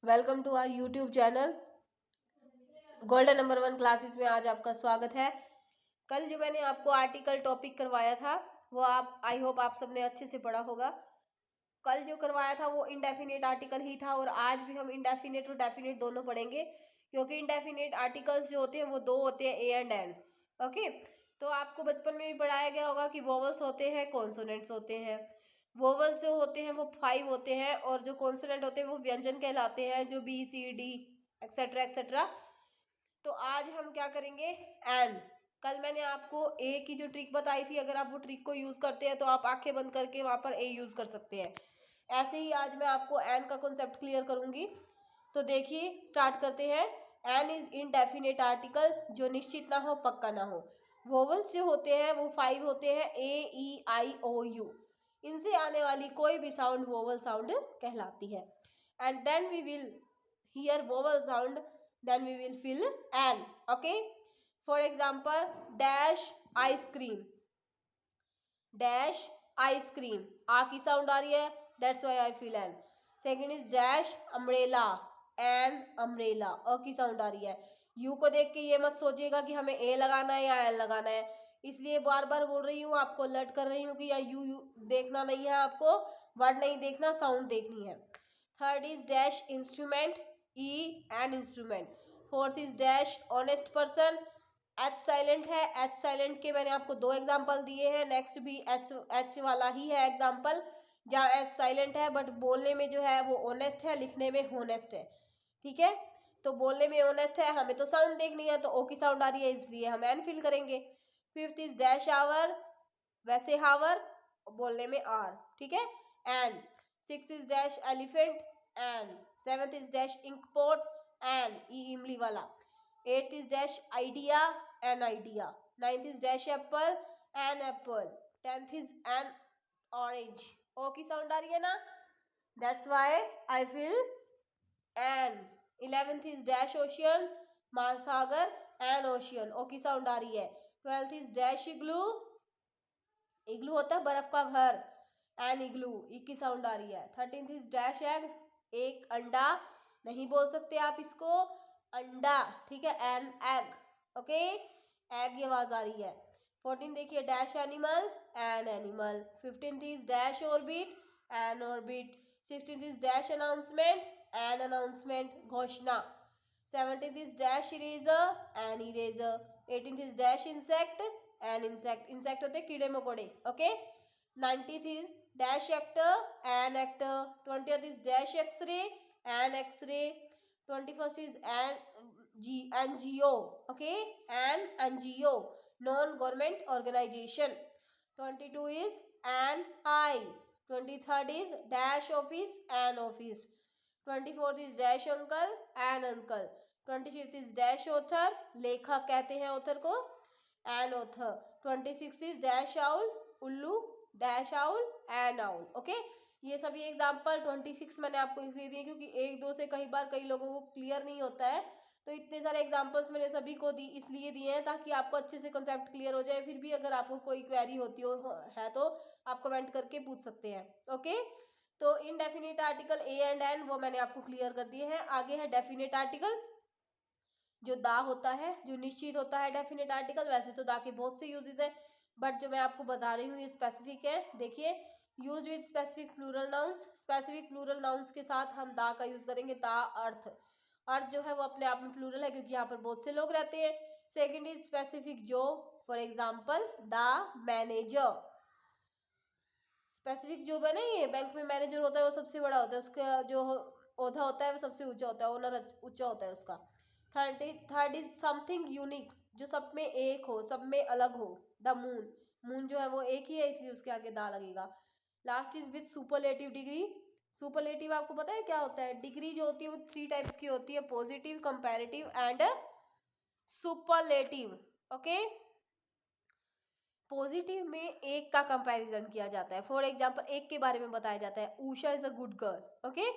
Welcome to our YouTube channel golden number 1 classes में। आज आपका स्वागत है। कल जो मैंने आपको आर्टिकल टॉपिक करवाया था वो आप आई होप आप सबने अच्छे से पढ़ा होगा। कल जो करवाया था वो इंडेफिनेट आर्टिकल ही था और आज भी हम इंडेफिनेट और डेफिनेट दोनों पढ़ेंगे, क्योंकि इंडेफिनेट आर्टिकल्स जो होते हैं वो दो होते हैं, ए एंड एन। ओके, तो आपको बचपन में भी पढ़ाया गया होगा कि वोवल्स होते हैं, कॉन्सोनेंट्स होते हैं। वोवल्स जो होते हैं वो 5 होते हैं और जो कॉन्सोनेंट होते हैं वो व्यंजन कहलाते हैं, जो B C D etcetera etcetera. तो आज हम क्या करेंगे, एन। कल मैंने आपको ए की जो ट्रिक बताई थी, अगर आप वो ट्रिक को यूज करते हैं तो आप आंखें बंद करके वहां पर ए यूज कर सकते हैं। ऐसे ही आज मैं आपको एन का कॉन्सेप्ट क्लियर करूंगी। तो देखिए, स्टार्ट करते हैं। एन इज इनडेफिनेट आर्टिकल, जो निश्चित ना हो, पक्का ना हो। वोवल्स जो होते हैं वो 5 होते हैं, ए ई आई ओ यू। इनसे आने वाली कोई भी साउंड वोवल साउंड कहलाती है। And then we will hear vowel sound, then we will fill an. Okay, for example, dash ice cream, dash ice cream, आ की साउंड आ रही है, that's why I fill an. Second is dash umbrella, an umbrella, अ की sound आ रही है। You को देख के ये मत सोचिएगा कि हमें ए लगाना है या एन लगाना है, इसलिए बार बार बोल रही हूँ, आपको अलर्ट कर रही हूँ कि या यू देखना नहीं है, आपको वर्ड नहीं देखना, साउंड देखनी है। Third is dash instrument, E an instrument. Fourth is dash honest person, H silent है, एच साइलेंट के मैंने आपको 2 एग्जाम्पल दिए हैं, नेक्स्ट भी एच एच वाला ही है एग्जाम्पल, जहाँ एच साइलेंट है बट बोलने में जो है वो ऑनेस्ट है, लिखने में होनेस्ट है। ठीक है, तो बोलने में ऑनेस्ट है, हमें तो साउंड देखनी है, तो ओ की साउंड आ रही है इसलिए हम एन फिल करेंगे। फिफ्थ इज डैश आवर, वैसे हावर, बोलने में आर, ठीक है, an. Six is dash elephant, an. Seventh is dash ink pot, an, E इमली वाला। Eighth is dash idea, an idea. Ninth is dash apple, an apple. Tenth is an orange, O की sound आ रही है ना, that's why I fill an. 11th is dash ocean, महासागर, an ocean, O की sound आ रही है। 12th इज डैश इग्लू, इग्लू होता है बर्फ का घर, एन इग्लू, ई की साउंड आ रही है। 13th इज डैश एग, एक अंडा, नहीं बोल सकते आप इसको, अंडा, ठीक है, एन एग। ओके, एग की आवाज आ रही है। 14 देखिए dash animal, an animal. 15th is dash orbit, an orbit. 16th is dash announcement, an announcement, घोषणा। 17th is dash eraser, an eraser. 18th is dash insect, an insect, insect होते हैं कीड़े मकोड़े। Okay, 19th is dash actor, an actor. 20th is dash x ray, an x ray. 21st is NGO, okay, an NGO, non government organisation. 22 is an eye. 23rd is dash office, an office. 24th is dash uncle, an uncle. 25th is dash author, लेखक कहते हैं author को, an author. 26 is dash owl, उल्लू, dash owl, an owl. Okay, ये सभी example 26 मैंने आपको इसलिए दिए क्योंकि एक दो से कई बार कई लोगों को क्लियर नहीं होता है, तो इतने सारे एग्जाम्पल्स मैंने सभी को दी इसलिए दिए हैं ताकि आपको अच्छे से कंसेप्ट क्लियर हो जाए। फिर भी अगर आपको कोई क्वेरी होती हो है तो आप कमेंट करके पूछ सकते हैं। ओके, तो indefinite article A and an वो मैंने आपको क्लियर कर दिए हैं। आगे है डेफिनेट आर्टिकल, जो दा होता है, जो निश्चित होता है डेफिनेट आर्टिकल। वैसे तो दा के बहुत से यूजेस हैं, बट जो मैं आपको बता रही हूँ ये स्पेसिफिक है। देखिए, use with specific plural nouns, specific plural nouns के साथ हम दा का यूज करेंगे। दा अर्थ, अर्थ जो है वो अपने आप में प्लूरल है क्योंकि यहाँ पर बहुत से लोग रहते हैं। सेकेंड इज स्पेसिफिक जो, for example the manager. Specific जो है ना, ये बैंक में मैनेजर होता है वो सबसे बड़ा होता है, उसका जो ओहदा होता है वो सबसे ऊंचा होता है, ओनर ऊंचा होता है उसका। थर्ड इज समथिंग यूनिक, जो सब में एक हो, सब में अलग हो। द मून, मून जो है वो एक ही है इसलिए उसके आगे दा लगेगा। Last is with superlative degree. Superlative आपको पता है क्या होता है? डिग्री जो होती है वो 3 टाइप्स की होती है, positive, comparative and superlative. Okay, positive में एक का कंपैरिजन किया जाता है, फॉर एग्जांपल एक के बारे में बताया जाता है, Usha is a good girl. Okay,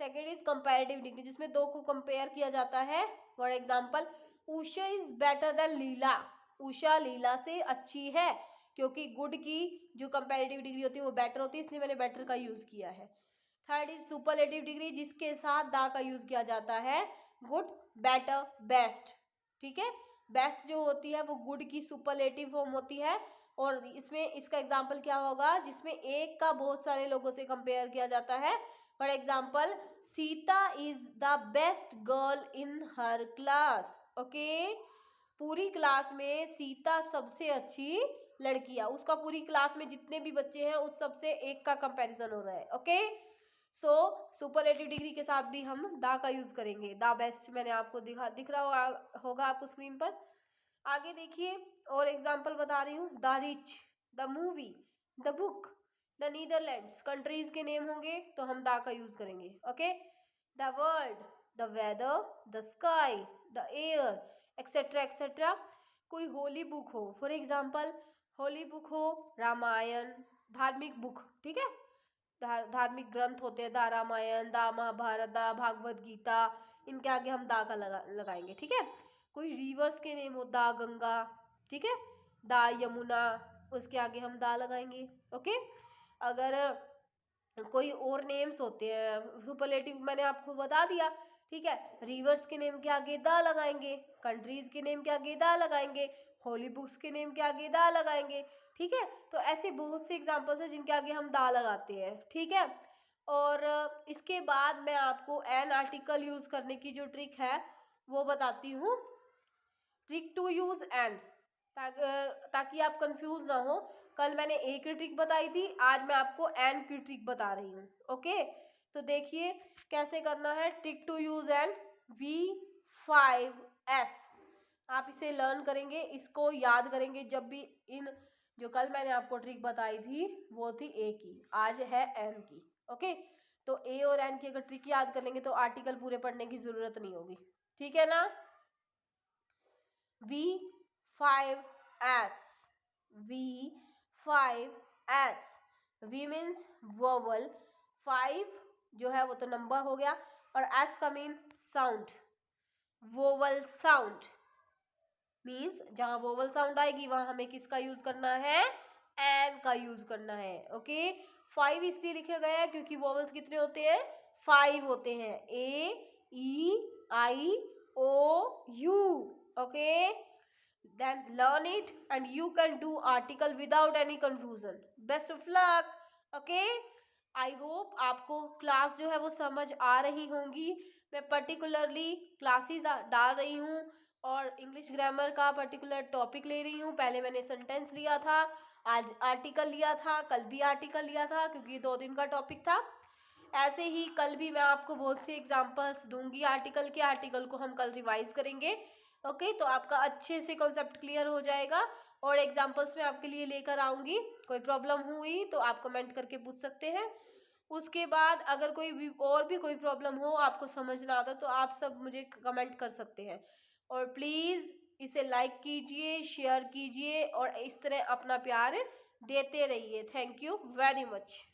second is comparative degree, जिसमें दो को कंपेयर किया जाता है, for example Usha is better than Lila, Usha Lila से अच्छी है, क्योंकि गुड की जो कंपैरेटिव डिग्री होती है वो बेटर होती है, इसलिए मैंने बेटर का यूज किया है। थर्ड इज सुपरलेटिव डिग्री, जिसके साथ दा का यूज किया जाता है, गुड, बेटर, बेस्ट। ठीक है, बेस्ट जो होती है वो गुड की सुपरलेटिव फॉर्म होती है, और इसमें इसका एग्जाम्पल क्या होगा, जिसमें एक का बहुत सारे लोगों से कंपेयर किया जाता है। For example, Sita is the best girl in her class. Okay, पूरी क्लास में सीता सबसे अच्छी लड़की है, उसका पूरी क्लास में जितने भी बच्चे हैं उस सबसे एक का कंपैरिजन हो रहा है। ओके, सो सुपरलेटिव डिग्री के साथ भी हम दा का यूज करेंगे। दा बेस्ट मैंने आपको दिख रहा होगा आपको स्क्रीन पर। आगे देखिए, और एग्जाम्पल बता रही हूँ, the rich, the movie, the book, the Netherlands, countries के नेम होंगे तो हम दा का यूज करेंगे। Okay, the world, the weather, the sky, the air, etcetera etcetera. कोई होली बुक हो, फॉर एग्जाम्पल होली बुक हो, रामायण, धार्मिक बुक, ठीक है, धार्मिक ग्रंथ होते हैं, दा रामायण, दा महाभारत, दा भागवत गीता, इनके आगे हम दा का लगाएंगे। ठीक है, कोई रिवर्स के नेम हो, दा गंगा, ठीक है, दा यमुना, उसके आगे हम दा लगाएंगे। ओके, अगर कोई और नेम्स होते हैं सुपरलेटिव, मैंने आपको बता दिया। ठीक है, रिवर्स के नेम के आगे दा लगाएंगे, कंट्रीज के नेम के आगे दा लगाएंगे, होली बुक्स के नेम के आगे दा लगाएंगे। ठीक है, तो ऐसे बहुत से एग्जांपल्स हैं जिनके आगे हम दा लगाते हैं। ठीक है, और इसके बाद मैं आपको एन आर्टिकल यूज करने की जो ट्रिक है वो बताती हूँ। ट्रिक टू यूज एंड, ताकि आप कंफ्यूज ना हो। कल मैंने ए की ट्रिक बताई थी, आज मैं आपको एंड की ट्रिक बता रही हूँ। ओके, तो देखिए कैसे करना है। Trick to use and, V5S, आप इसे लर्न करेंगे, इसको याद करेंगे जब भी इन, जो कल मैंने आपको ट्रिक बताई थी वो थी ए की, आज है एन की। ओके, तो ए और एन की अगर ट्रिक याद कर लेंगे तो आर्टिकल पूरे पढ़ने की जरूरत नहीं होगी। ठीक है ना। V5S, V5S, V means vowel, 5 जो है वो तो नंबर हो गया, और S का mean sound, vowel sound means जहां वोवल साउंड आएगी वहां हमें किसका यूज करना है, एन का यूज करना है। ओके, 5 इसलिए लिखा गया है क्योंकि वोवल्स कितने होते हैं, 5 होते हैं, A, E, I, O, U। Okay, then learn it and you can do article without any confusion. Best of luck. Okay, I hope आपको क्लास जो है वो समझ आ रही होंगी। मैं पर्टिकुलरली क्लासेस डाल रही हूँ और इंग्लिश ग्रामर का पर्टिकुलर टॉपिक ले रही हूँ। पहले मैंने सेंटेंस लिया था, आज आर्टिकल लिया था, कल भी आर्टिकल लिया था क्योंकि 2 दिन का टॉपिक था। ऐसे ही कल भी मैं आपको बहुत से एग्जांपल्स दूंगी आर्टिकल के, आर्टिकल को हम कल रिवाइज करेंगे। ओके, तो आपका अच्छे से कॉन्सेप्ट क्लियर हो जाएगा और एग्जांपल्स मैं आपके लिए लेकर आऊँगी। कोई प्रॉब्लम हुई तो आप कमेंट करके पूछ सकते हैं। उसके बाद अगर कोई भी और भी कोई प्रॉब्लम हो, आपको समझ ना आता, तो आप सब मुझे कमेंट कर सकते हैं। और प्लीज़ इसे लाइक कीजिए, शेयर कीजिए और इस तरह अपना प्यार देते रहिए। Thank you very much.